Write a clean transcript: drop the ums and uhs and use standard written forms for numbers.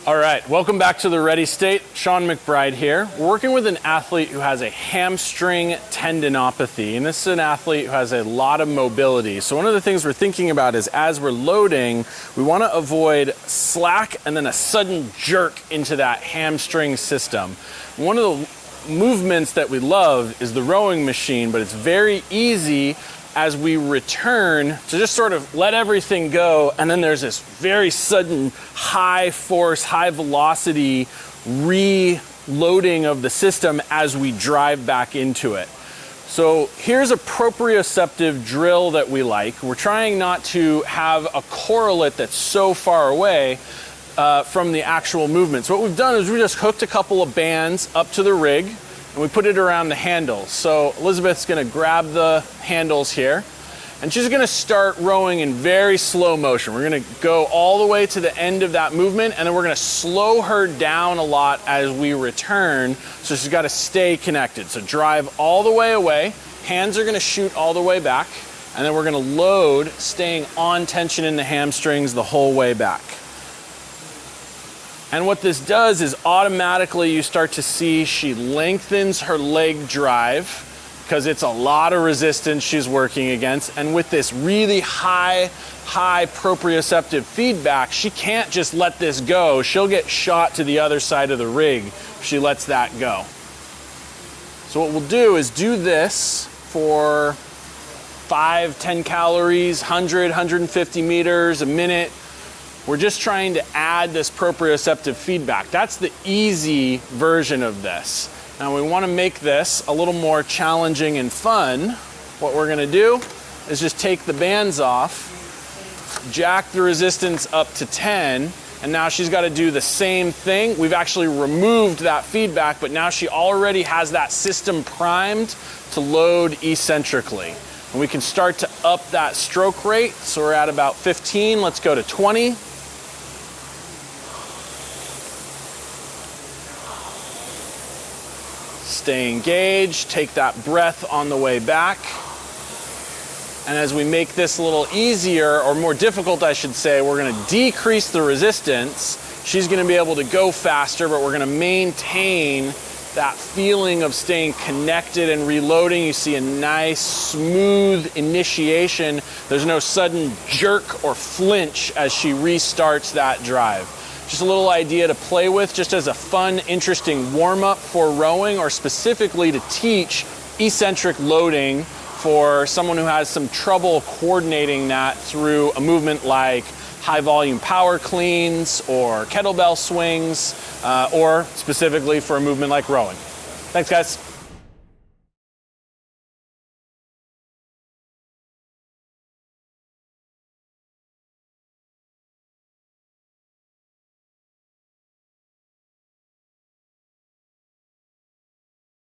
All right, welcome back to the Ready State. Sean McBride here. We're working with an athlete who has a hamstring tendinopathy, and this is an athlete who has a lot of mobility. So one of the things we're thinking about is as we're loading, we want to avoid slack and then a sudden jerk into that hamstring system. One of the movements that we love is the rowing machine, but it's very easy as we return to just sort of let everything go, and then there's this very sudden high force, high velocity reloading of the system as we drive back into it. So here's a proprioceptive drill that we like. We're trying not to have a correlate that's so far away from the actual movement. So what we've done is we just hooked a couple of bands up to the rig, and we put it around the handles. So Elizabeth's gonna grab the handles here, and she's gonna start rowing in very slow motion. We're gonna go all the way to the end of that movement, and then we're gonna slow her down a lot as we return, so she's gotta stay connected. So drive all the way away, hands are gonna shoot all the way back, and then we're gonna load, staying on tension in the hamstrings the whole way back. And what this does is automatically you start to see she lengthens her leg drive because it's a lot of resistance she's working against. And with this really high proprioceptive feedback, she can't just let this go. She'll get shot to the other side of the rig if she lets that go. So what we'll do is do this for 5, 10 calories, 100, 150 meters, a minute. We're just trying to add this proprioceptive feedback. That's the easy version of this. Now we want to make this a little more challenging and fun. What we're going to do is just take the bands off, jack the resistance up to 10, and now she's got to do the same thing. We've actually removed that feedback, but now she already has that system primed to load eccentrically. And we can start to up that stroke rate. So we're at about 15. Let's go to 20. Stay engaged, take that breath on the way back. And as we make this a little easier, or more difficult I should say, we're gonna decrease the resistance. She's gonna be able to go faster, but we're gonna maintain that feeling of staying connected and reloading. You see a nice, smooth initiation. There's no sudden jerk or flinch as she restarts that drive. Just a little idea to play with, just as a fun, interesting warm-up for rowing, or specifically to teach eccentric loading for someone who has some trouble coordinating that through a movement like high volume power cleans or kettlebell swings, or specifically for a movement like rowing. Thanks, guys.